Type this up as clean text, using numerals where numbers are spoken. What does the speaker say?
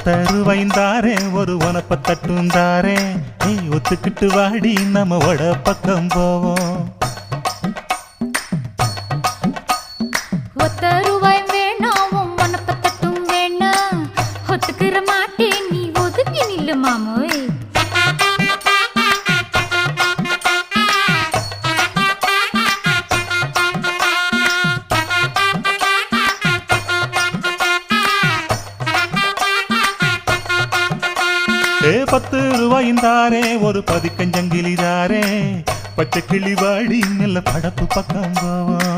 ஒத்தருவைந்தாரே ஒரு உனப்ப தட்டுந்தாரே ஒத்துக்கிட்டு வாடி நம்ம வட பக்கம் போவோம். ஒத்தருவாய் வேணாம் உனப்ப தட்டும் வேணாம் ஒத்துக்கிற மாட்டே நீ ஒதுங்கி நில்லு மாமோய். ₹10 ஒரு பதிக்கஞ்சங்கிலிதாரே பச்சை கிளி வாடி நல்ல படப்பு பக்கம் போவோம்.